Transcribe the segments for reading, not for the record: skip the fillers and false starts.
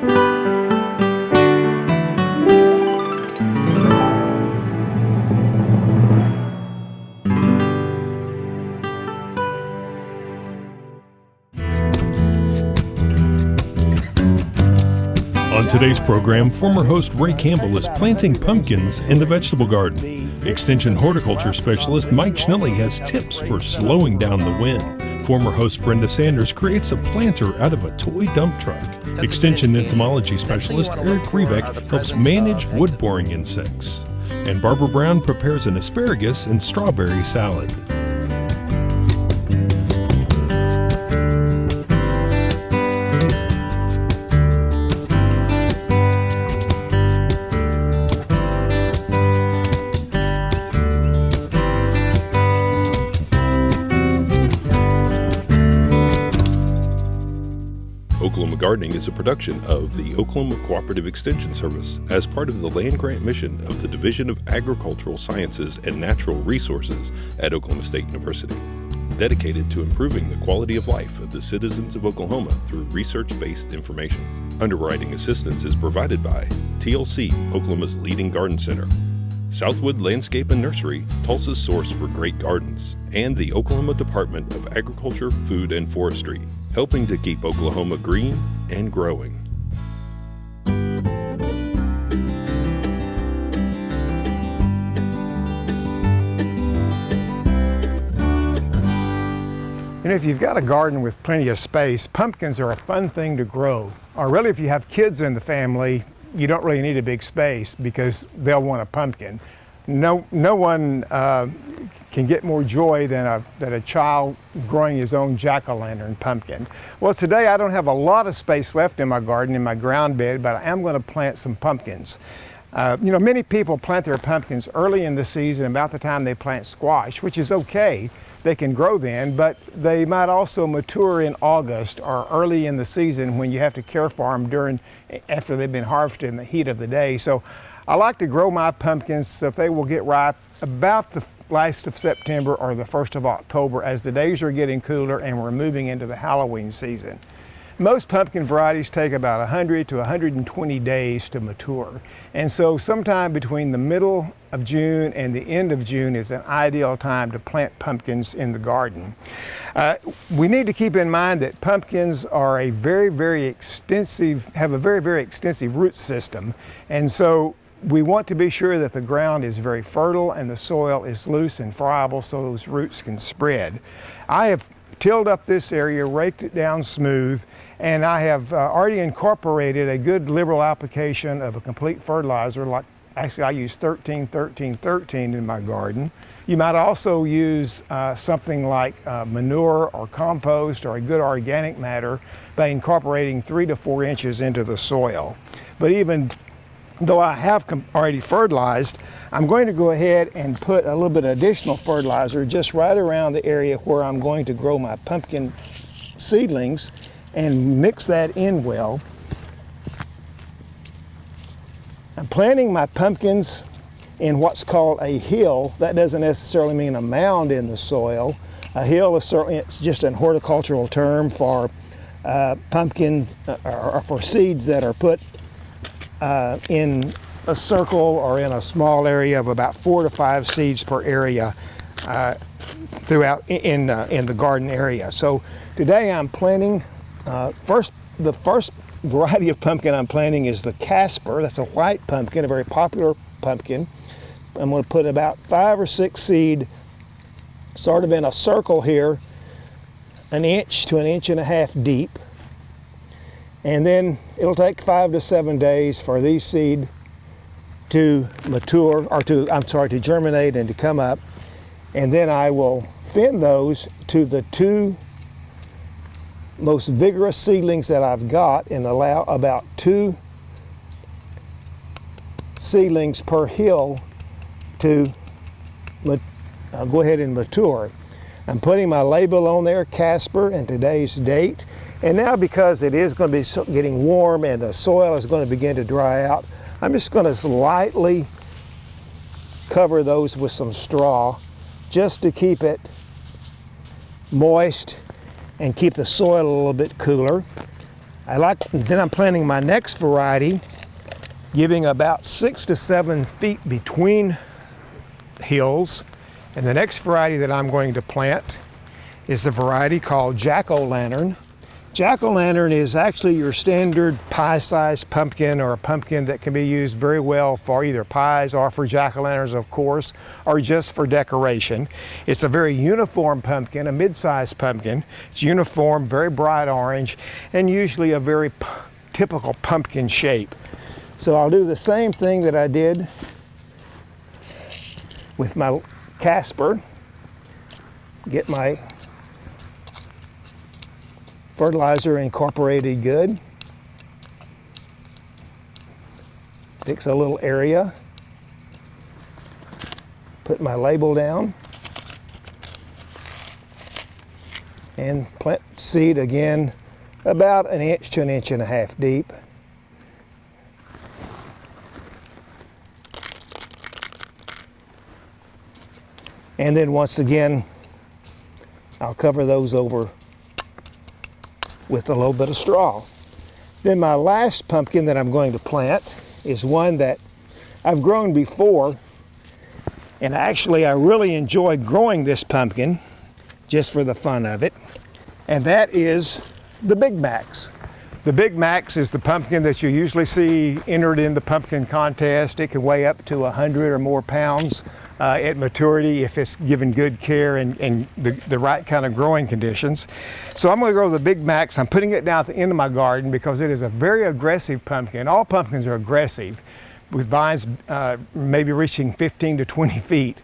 On today's program, former host Ray Campbell is planting pumpkins in the vegetable garden. Extension horticulture specialist Mike Schnelle has tips for slowing down the wind. Former host Brenda Sanders creates a planter out of a toy dump truck. Extension entomology specialist Eric Rebek helps manage wood boring insects. And Barbara Brown prepares an asparagus and strawberry salad. Oklahoma Gardening is a production of the Oklahoma Cooperative Extension Service as part of the land grant mission of the Division of Agricultural Sciences and Natural Resources at Oklahoma State University, dedicated to improving the quality of life of the citizens of Oklahoma through research-based information. Underwriting assistance is provided by TLC, Oklahoma's leading garden center, Southwood Landscape and Nursery, Tulsa's source for great gardens, and the Oklahoma Department of Agriculture, Food, and Forestry, helping to keep Oklahoma green and growing. You know, if you've got a garden with plenty of space, pumpkins are a fun thing to grow. Or really, if you have kids in the family, you don't really need a big space because they'll want a pumpkin. No one can get more joy than a child growing his own jack-o'-lantern pumpkin. Well, today I don't have a lot of space left in my garden, in my ground bed, but I am going to plant some pumpkins. You know, many people plant their pumpkins early in the season, about the time they plant squash, which is okay. They can grow then, but they might also mature in August or early in the season when you have to care for them after they've been harvested in the heat of the day. So I like to grow my pumpkins so they will get ripe about the last of September or the 1st of October as the days are getting cooler and we're moving into the Halloween season. Most pumpkin varieties take about 100 to 120 days to mature. And so sometime between the middle of June and the end of June is an ideal time to plant pumpkins in the garden. We need to keep in mind that pumpkins are have a very, very extensive root system. And so we want to be sure that the ground is very fertile and the soil is loose and friable so those roots can spread. I have tilled up this area, raked it down smooth, and I have already incorporated a good liberal application of a complete fertilizer. Actually, I use 13-13-13 in my garden. You might also use something like manure or compost or a good organic matter by incorporating 3 to 4 inches into the soil. But even though I have already fertilized, I'm going to go ahead and put a little bit of additional fertilizer just right around the area where I'm going to grow my pumpkin seedlings and mix that in well. I'm planting my pumpkins in what's called a hill. That doesn't necessarily mean a mound in the soil. A hill is it's just a horticultural term for pumpkin or for seeds that are put in a circle or in a small area of about 4 to 5 seeds per area throughout in the garden area. So today I'm planting the first variety of pumpkin I'm planting is the Casper. That's a white pumpkin, a very popular pumpkin. I'm going to put about 5 or 6 seed sort of in a circle here, 1 inch to 1.5 inches deep. And then it'll take 5 to 7 days for these seed to mature, or to germinate and to come up. And then I will thin those to the 2 most vigorous seedlings that I've got and allow about 2 seedlings per hill to go ahead and mature. I'm putting my label on there, Casper, and today's date. And now, because it is going to be getting warm and the soil is going to begin to dry out, I'm just going to lightly cover those with some straw just to keep it moist and keep the soil a little bit cooler. Then I'm planting my next variety, giving about 6 to 7 feet between hills. And the next variety that I'm going to plant is a variety called Jack-o'-lantern. Jack-o'-lantern is actually your standard pie-sized pumpkin, or a pumpkin that can be used very well for either pies or for jack-o'-lanterns, of course, or just for decoration. It's a very uniform pumpkin, a mid-sized pumpkin. It's uniform, very bright orange, and usually a very typical pumpkin shape. So I'll do the same thing that I did with my Casper. Get my fertilizer incorporated good. Fix a little area. Put my label down. And plant seed again about 1 inch to 1.5 inches deep. And then once again, I'll cover those over with a little bit of straw. Then my last pumpkin that I'm going to plant is one that I've grown before, and actually I really enjoy growing this pumpkin just for the fun of it, and that is the Big Macs. The Big Macs is the pumpkin that you usually see entered in the pumpkin contest. It can weigh up to 100 or more pounds at maturity if it's given good care and the right kind of growing conditions. So I'm going to grow the Big Macs. I'm putting it down at the end of my garden because it is a very aggressive pumpkin. All pumpkins are aggressive, with vines maybe reaching 15 to 20 feet.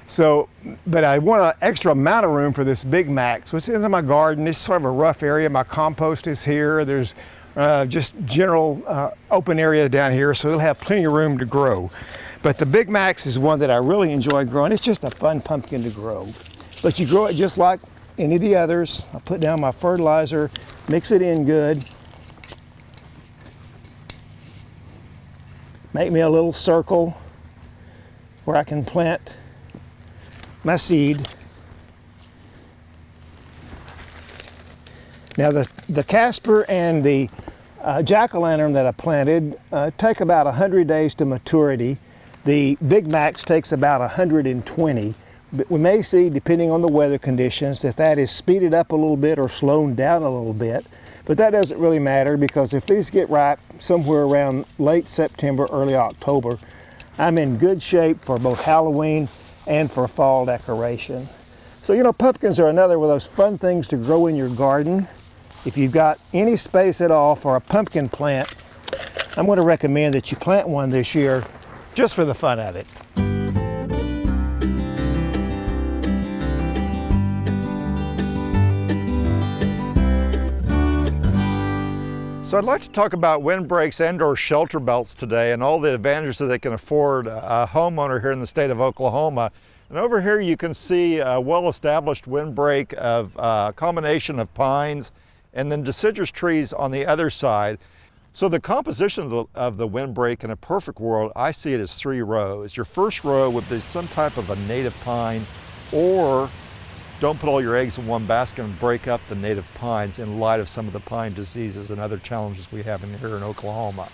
So, but I want an extra amount of room for this Big Mac. So it's into my garden. It's sort of a rough area. My compost is here. There's just general open area down here, so it'll have plenty of room to grow. But the Big Macs is one that I really enjoy growing. It's just a fun pumpkin to grow. But you grow it just like any of the others. I put down my fertilizer, mix it in good. Make me a little circle where I can plant my seed. Now the Casper and the jack-o'-lantern that I planted take about 100 days to maturity. The Big Macs takes about 120. But we may see, depending on the weather conditions, that is speeded up a little bit or slowed down a little bit. But that doesn't really matter, because if these get ripe somewhere around late September, early October, I'm in good shape for both Halloween and for fall decoration. So, you know, pumpkins are another one of those fun things to grow in your garden. If you've got any space at all for a pumpkin plant, I'm going to recommend that you plant one this year just for the fun of it. So I'd like to talk about windbreaks and/or shelter belts today, and all the advantages that they can afford a homeowner here in the state of Oklahoma. And over here you can see a well-established windbreak of a combination of pines and then deciduous trees on the other side. So the composition of the windbreak in a perfect world, I see it as 3 rows. Your first row would be some type of a native pine, or don't put all your eggs in one basket and break up the native pines in light of some of the pine diseases and other challenges we have here in Oklahoma.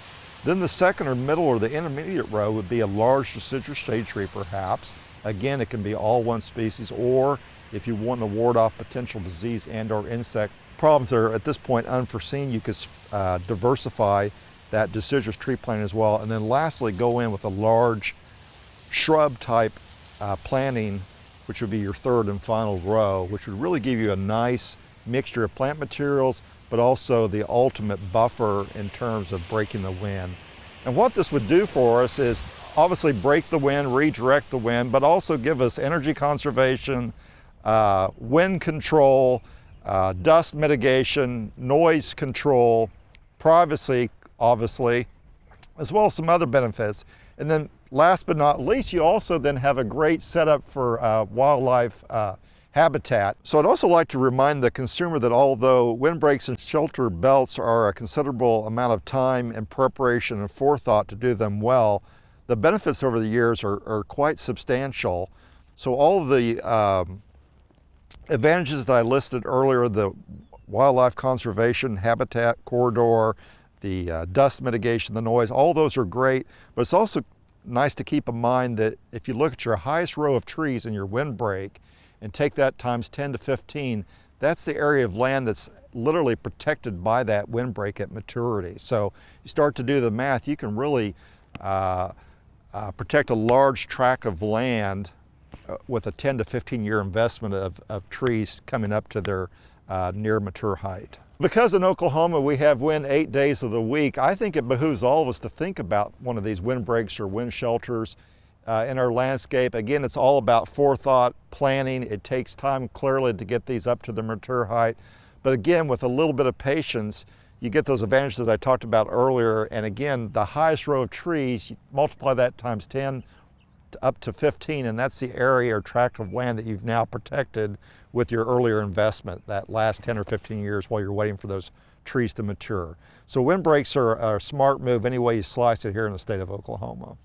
Then the second or middle or the intermediate row would be a large deciduous shade tree perhaps. Again, it can be all one species, or if you want to ward off potential disease and or insect problems that are at this point unforeseen, you could diversify that deciduous tree plant as well. And then lastly, go in with a large shrub type planting, which would be your third and final row, which would really give you a nice mixture of plant materials, but also the ultimate buffer in terms of breaking the wind. And what this would do for us is obviously break the wind, redirect the wind, but also give us energy conservation, wind control, dust mitigation, noise control, privacy, obviously, as well as some other benefits. And then last but not least, you also then have a great setup for wildlife habitat. So I'd also like to remind the consumer that although windbreaks and shelter belts are a considerable amount of time and preparation and forethought to do them well, the benefits over the years are quite substantial. So all of the advantages that I listed earlier, the wildlife conservation, habitat corridor, the dust mitigation, the noise, all those are great, but it's also nice to keep in mind that if you look at your highest row of trees in your windbreak and take that times 10 to 15, that's the area of land that's literally protected by that windbreak at maturity. So you start to do the math, you can really protect a large tract of land with a 10 to 15 year investment of trees coming up to their near mature height. Because in Oklahoma we have wind 8 days of the week, I think it behooves all of us to think about one of these windbreaks or wind shelters in our landscape. Again, it's all about forethought, planning. It takes time clearly to get these up to the mature height. But again, with a little bit of patience, you get those advantages that I talked about earlier. And again, the highest row of trees, you multiply that times 10 up to 15, and that's the area or tract of land that you've now protected with your earlier investment, that last 10 or 15 years while you're waiting for those trees to mature. So windbreaks are a smart move any way you slice it here in the state of Oklahoma.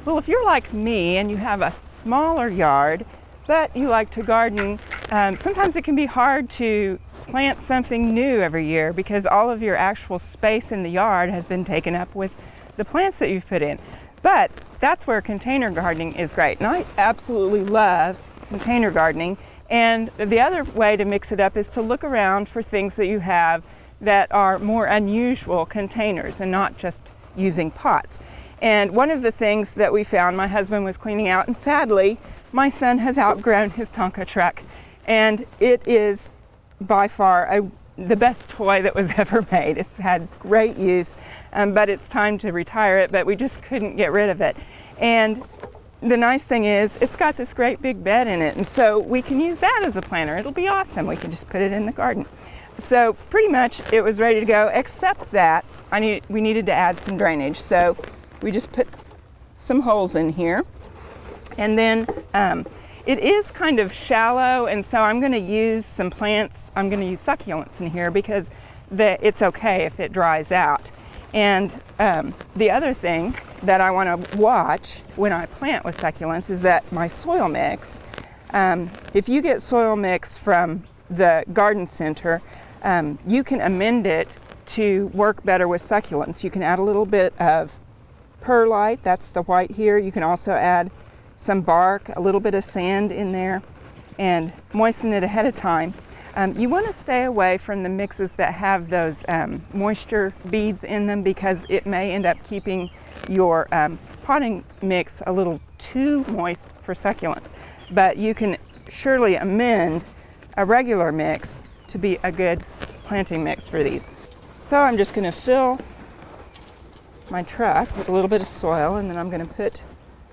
Well, if you're like me and you have a smaller yard, but you like to garden, sometimes it can be hard to plant something new every year because all of your actual space in the yard has been taken up with the plants that you've put in. But that's where container gardening is great. And I absolutely love container gardening. And the other way to mix it up is to look around for things that you have that are more unusual containers and not just using pots. And one of the things that we found, my husband was cleaning out, and sadly, my son has outgrown his Tonka truck. And it is by far the best toy that was ever made. It's had great use, but it's time to retire it, but we just couldn't get rid of it. And the nice thing is, it's got this great big bed in it, and so we can use that as a planter. It'll be awesome. We can just put it in the garden. So pretty much it was ready to go, except that we needed to add some drainage. So we just put some holes in here, and then it is kind of shallow, and so I'm going to use some plants. I'm going to use succulents in here because it's okay if it dries out. And the other thing that I want to watch when I plant with succulents is that my soil mix, if you get soil mix from the garden center, you can amend it to work better with succulents. You can add a little bit of perlite, that's the white here. You can also add some bark, a little bit of sand in there, and moisten it ahead of time. You want to stay away from the mixes that have those moisture beads in them because it may end up keeping your potting mix a little too moist for succulents. But you can surely amend a regular mix to be a good planting mix for these. So I'm just going to fill my truck with a little bit of soil, and then I'm going to put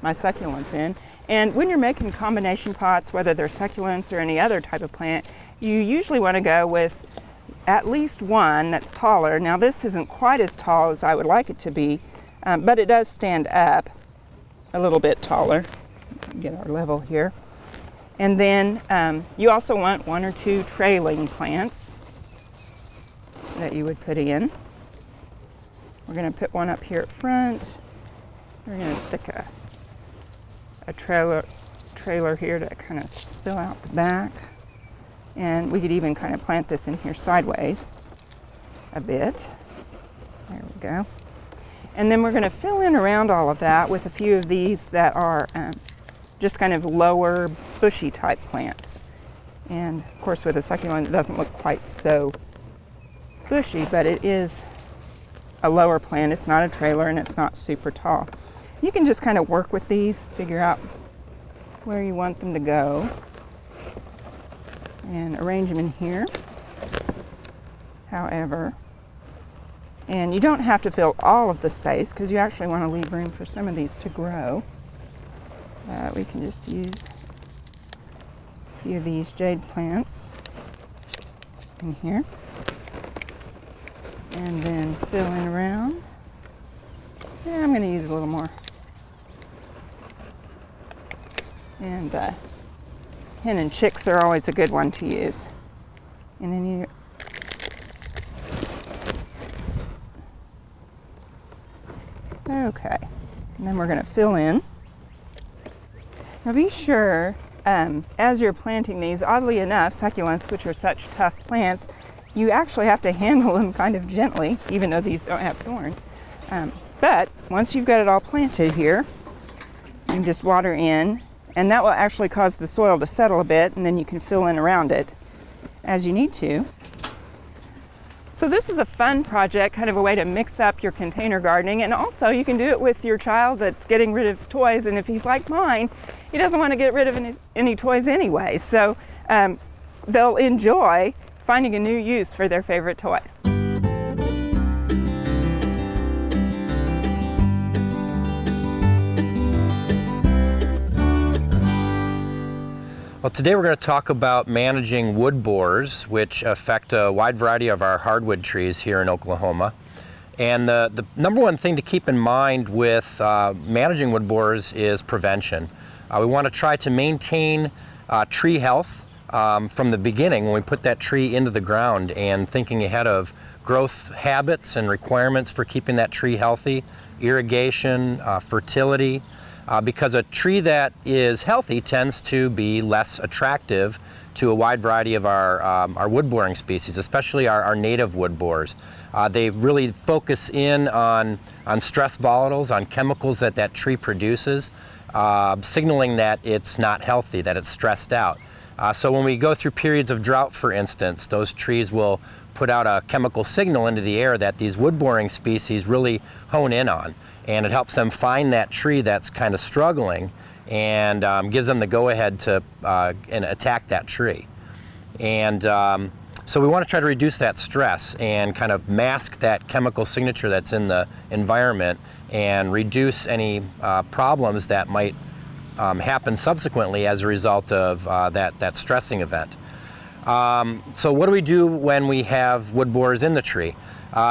my succulents in. And when you're making combination pots, whether they're succulents or any other type of plant, you usually want to go with at least one that's taller. Now this isn't quite as tall as I would like it to be, but it does stand up a little bit taller. Get our level here. And then you also want one or two trailing plants that you would put in. We're going to put one up here at front. We're going to stick a trailer here to kind of spill out the back. And we could even kind of plant this in here sideways a bit. There we go. And then we're going to fill in around all of that with a few of these that are just kind of lower bushy type plants. And of course with a succulent it doesn't look quite so bushy, but it is a lower plant. It's not a trailer and it's not super tall. You can just kind of work with these, figure out where you want them to go, and arrange them in here. However, and you don't have to fill all of the space because you actually want to leave room for some of these to grow. We can just use a few of these jade plants in here. And then fill in around. Yeah, I'm going to use a little more. And hen and chicks are always a good one to use. And then you okay. And then we're going to fill in. Now be sure, as you're planting these, oddly enough, succulents, which are such tough plants, you actually have to handle them kind of gently, even though these don't have thorns. But once you've got it all planted here, you can just water in, and that will actually cause the soil to settle a bit, and then you can fill in around it as you need to. So this is a fun project, kind of a way to mix up your container gardening, and also you can do it with your child that's getting rid of toys, and if he's like mine, he doesn't want to get rid of any toys anyway, so they'll enjoy finding a new use for their favorite toys. Well, today we're going to talk about managing wood borers, which affect a wide variety of our hardwood trees here in Oklahoma. And the number one thing to keep in mind with managing wood borers is prevention. We want to try to maintain tree health from the beginning when we put that tree into the ground, and thinking ahead of growth habits and requirements for keeping that tree healthy, irrigation, fertility. Because a tree that is healthy tends to be less attractive to a wide variety of our wood boring species, especially our native wood borers. They really focus in on stress volatiles, on chemicals that tree produces, signaling that it's not healthy, that it's stressed out. So when we go through periods of drought, for instance, those trees will put out a chemical signal into the air that these wood boring species really hone in on. And it helps them find that tree that's kind of struggling, and gives them the go-ahead to and attack that tree. And so we want to try to reduce that stress and kind of mask that chemical signature that's in the environment, and reduce any problems that might happen subsequently as a result of that stressing event. So what do we do when we have wood borers in the tree?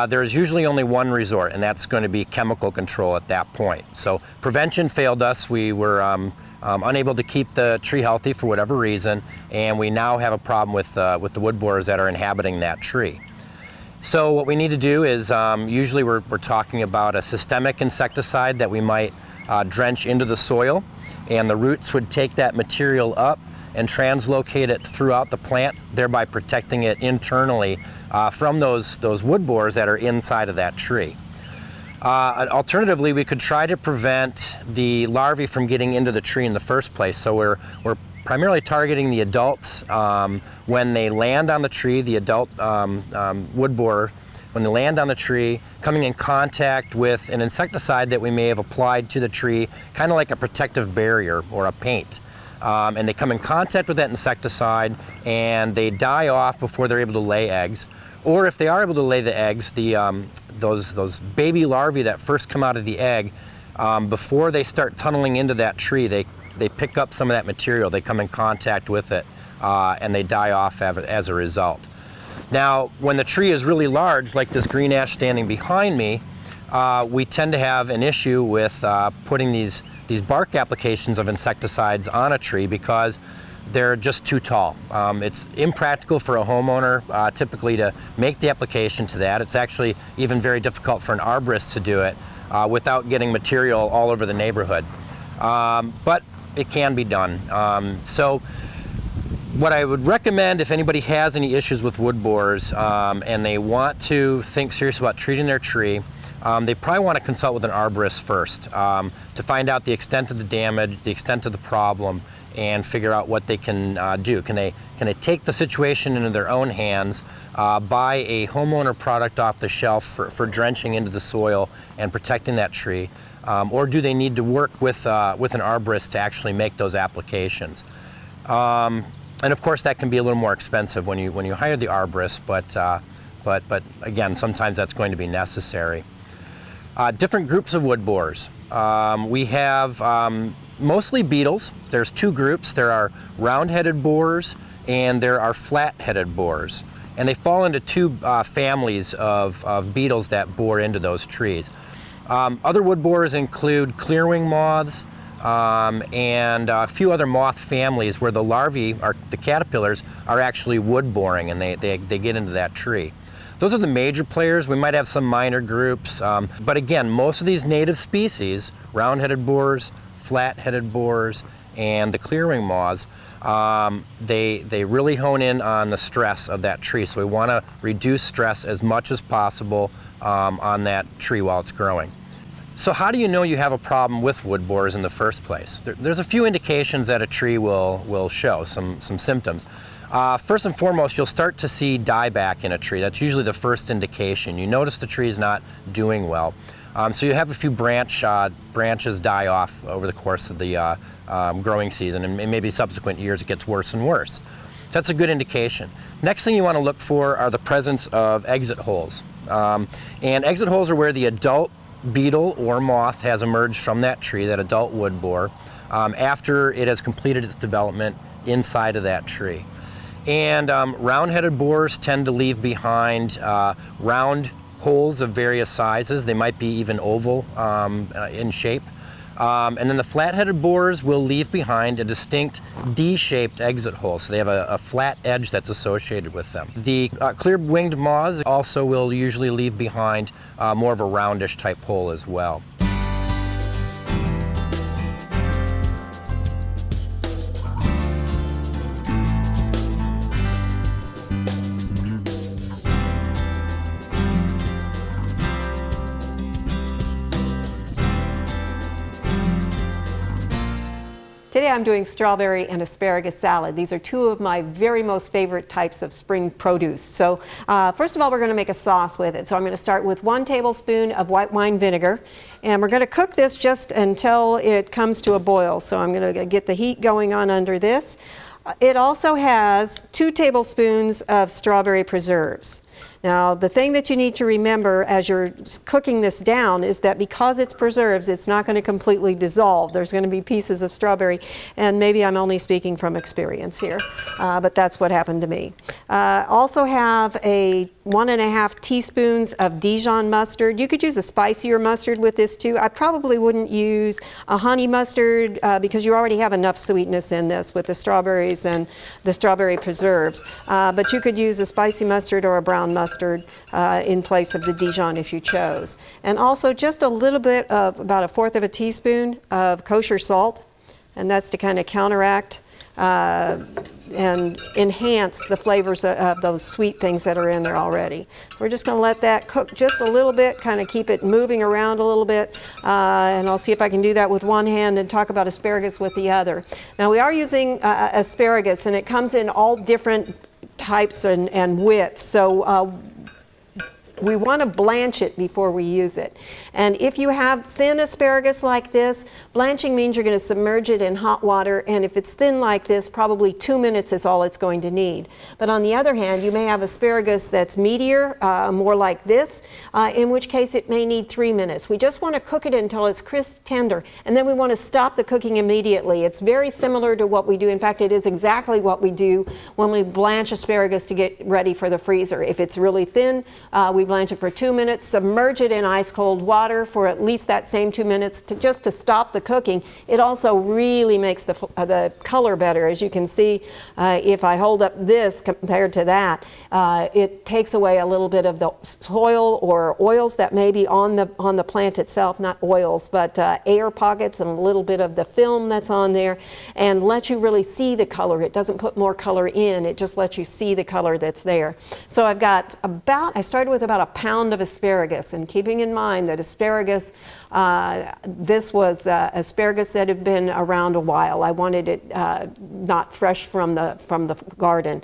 There's usually only one resort, and that's going to be chemical control at that point. So prevention failed us. We were unable to keep the tree healthy for whatever reason, and we now have a problem with the wood borers that are inhabiting that tree. So what we need to do is, usually we're talking about a systemic insecticide that we might drench into the soil, and the roots would take that material up and translocate it throughout the plant, thereby protecting it internally from those wood borers that are inside of that tree. Alternatively, we could try to prevent the larvae from getting into the tree in the first place. So we're primarily targeting the adults when they land on the tree, the adult wood borer, when they land on the tree, coming in contact with an insecticide that we may have applied to the tree, kind of like a protective barrier or a paint. And they come in contact with that insecticide, and they die off before they're able to lay eggs. Or if they are able to lay the eggs, those baby larvae that first come out of the egg, before they start tunneling into that tree, they pick up some of that material, they come in contact with it, and they die off as a result. Now, when the tree is really large, like this green ash standing behind me, we tend to have an issue with putting these bark applications of insecticides on a tree because they're just too tall. It's impractical for a homeowner typically to make the application to that. It's actually even very difficult for an arborist to do it without getting material all over the neighborhood. But it can be done. So what I would recommend, if anybody has any issues with wood borers and they want to think seriously about treating their tree, they probably want to consult with an arborist first to find out the extent of the damage, the extent of the problem, and figure out what they can do. Can they take the situation into their own hands, buy a homeowner product off the shelf for drenching into the soil and protecting that tree, or do they need to work with an arborist to actually make those applications? And of course, that can be a little more expensive when you hire the arborist, but again, sometimes that's going to be necessary. Different groups of wood borers. We have mostly beetles. There's two groups. There are round-headed borers and there are flat-headed borers. And they fall into two families of beetles that bore into those trees. Other wood borers include clearwing moths and a few other moth families where the larvae, the caterpillars, are actually wood boring, and they get into that tree. Those are the major players. We might have some minor groups, but again, most of these native species round-headed borers, flat-headed borers, and the clearwing moths, they really hone in on the stress of that tree. So we want to reduce stress as much as possible on that tree while it's growing. So how do you know you have a problem with wood borers in the first place? There's a few indications that a tree will show some symptoms. First and foremost, you'll start to see dieback in a tree. That's usually the first indication. You notice the tree is not doing well. So you have a few branches die off over the course of the growing season, and maybe subsequent years it gets worse and worse. So that's a good indication. Next thing you want to look for are the presence of exit holes. And exit holes are where the adult beetle or moth has emerged from that tree, that adult wood borer, after it has completed its development inside of that tree. And round-headed borers tend to leave behind round holes of various sizes. They might be even oval in shape. And then the flat-headed borers will leave behind a distinct D-shaped exit hole, so they have a flat edge that's associated with them. The clear-winged moths also will usually leave behind more of a roundish type hole as well. Today I'm doing strawberry and asparagus salad. These are two of my very most favorite types of spring produce. So first of all, we're going to make a sauce with it. So I'm going to start with 1 tablespoon of white wine vinegar, and we're going to cook this just until it comes to a boil. So I'm going to get the heat going on under this. It also has 2 tablespoons of strawberry preserves. Now, the thing that you need to remember as you're cooking this down is that because it's preserves, it's not going to completely dissolve. There's going to be pieces of strawberry, and maybe I'm only speaking from experience here, but that's what happened to me. Also have a 1.5 teaspoons of Dijon mustard. You could use a spicier mustard with this too. I probably wouldn't use a honey mustard because you already have enough sweetness in this with the strawberries and the strawberry preserves. But you could use a spicy mustard or a brown mustard in place of the Dijon if you chose. And also just a little bit of about 1/4 teaspoon of kosher salt, and that's to kind of counteract and enhance the flavors of those sweet things that are in there already. We're just going to let that cook just a little bit, kind of keep it moving around a little bit, and I'll see if I can do that with one hand and talk about asparagus with the other. Now we are using asparagus, and it comes in all different types and widths, so we want to blanch it before we use it. And if you have thin asparagus like this, blanching means you're going to submerge it in hot water, and if it's thin like this, probably 2 minutes is all it's going to need. But on the other hand, you may have asparagus that's meatier, more like this, in which case it may need 3 minutes. We just want to cook it until it's crisp tender, and then we want to stop the cooking immediately. It's very similar to what we do. In fact, it is exactly what we do when we blanch asparagus to get ready for the freezer. If it's really thin, we blanch it for 2 minutes, submerge it in ice cold water for at least that same 2 minutes just to stop the cooking. It also really makes the color better. As you can see, if I hold up this compared to that, it takes away a little bit of the soil or oils that may be on the plant itself, not oils, but air pockets and a little bit of the film that's on there, and lets you really see the color. It doesn't put more color in, it just lets you see the color that's there. So I started with about a pound of asparagus, and keeping in mind that asparagus, this was asparagus that had been around a while. I wanted it not fresh from the garden.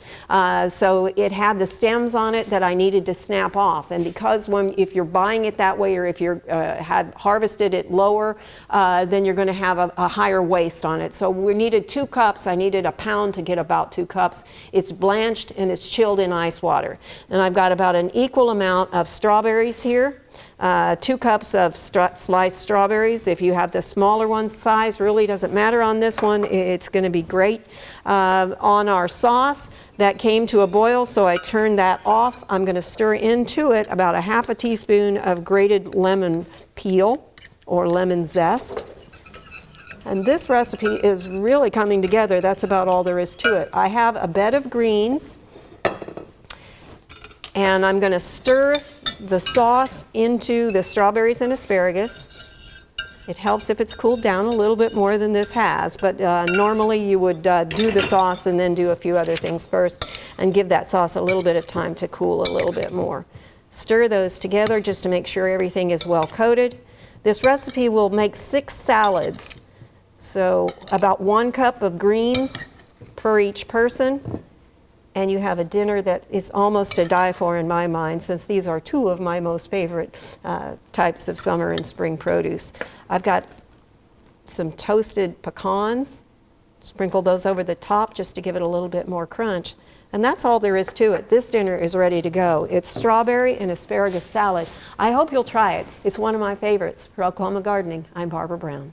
So it had the stems on it that I needed to snap off, and because if you're buying it that way, or if you had harvested it lower, then you're going to have a higher waste on it. So we needed 2 cups. I needed a pound to get about 2 cups. It's blanched and it's chilled in ice water. And I've got about an equal amount of strawberries here. 2 cups of sliced strawberries. If you have the smaller one, size really doesn't matter on this one. It's going to be great. On our sauce, that came to a boil, so I turned that off. I'm going to stir into it about 1/2 teaspoon of grated lemon peel or lemon zest. And this recipe is really coming together. That's about all there is to it. I have a bed of greens, and I'm going to stir the sauce into the strawberries and asparagus. It helps if it's cooled down a little bit more than this has, but normally you would do the sauce and then do a few other things first and give that sauce a little bit of time to cool a little bit more. Stir those together just to make sure everything is well coated. This recipe will make 6 salads, so about 1 cup of greens for each person, and you have a dinner that is almost to die for in my mind, since these are 2 of my most favorite types of summer and spring produce. I've got some toasted pecans, sprinkle those over the top just to give it a little bit more crunch. And that's all there is to it. This dinner is ready to go. It's strawberry and asparagus salad. I hope you'll try it. It's one of my favorites. For Oklahoma Gardening, I'm Barbara Brown.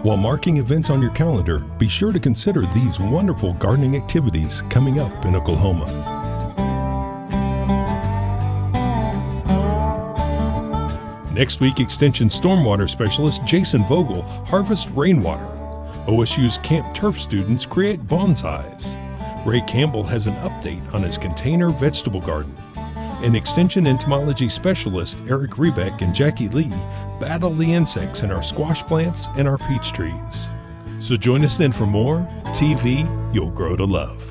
While marking events on your calendar, be sure to consider these wonderful gardening activities coming up in Oklahoma. Next week, Extension Stormwater Specialist Jason Vogel harvests rainwater. OSU's Camp Turf students create bonsais. Ray Campbell has an update on his container vegetable garden. And Extension Entomology Specialist Eric Rebek and Jackie Lee battle the insects in our squash plants and our peach trees. So join us then for more TV You'll Grow to Love.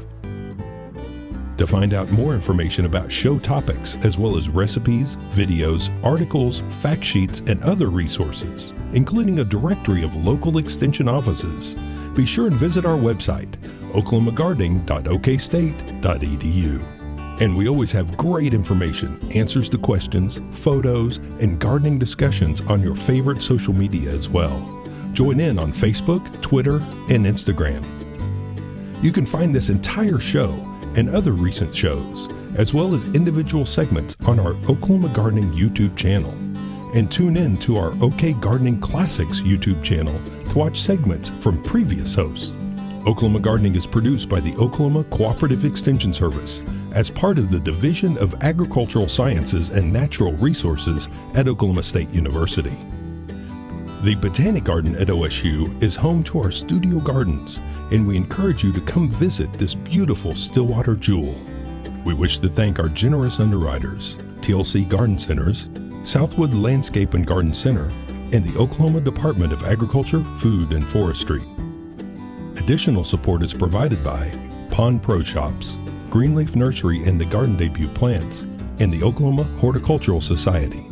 To find out more information about show topics, as well as recipes, videos, articles, fact sheets, and other resources, including a directory of local extension offices, be sure and visit our website, oklahomagardening.okstate.edu. And we always have great information, answers to questions, photos, and gardening discussions on your favorite social media as well. Join in on Facebook, Twitter, and Instagram. You can find this entire show and other recent shows, as well as individual segments on our Oklahoma Gardening YouTube channel. And tune in to our OK Gardening Classics YouTube channel to watch segments from previous hosts. Oklahoma Gardening is produced by the Oklahoma Cooperative Extension Service as part of the Division of Agricultural Sciences and Natural Resources at Oklahoma State University. The Botanic Garden at OSU is home to our studio gardens, and we encourage you to come visit this beautiful Stillwater jewel. We wish to thank our generous underwriters, TLC Garden Centers, Southwood Landscape and Garden Center, and the Oklahoma Department of Agriculture, Food, and Forestry. Additional support is provided by Pond Pro Shops, Greenleaf Nursery and the Garden Debut Plants, and the Oklahoma Horticultural Society.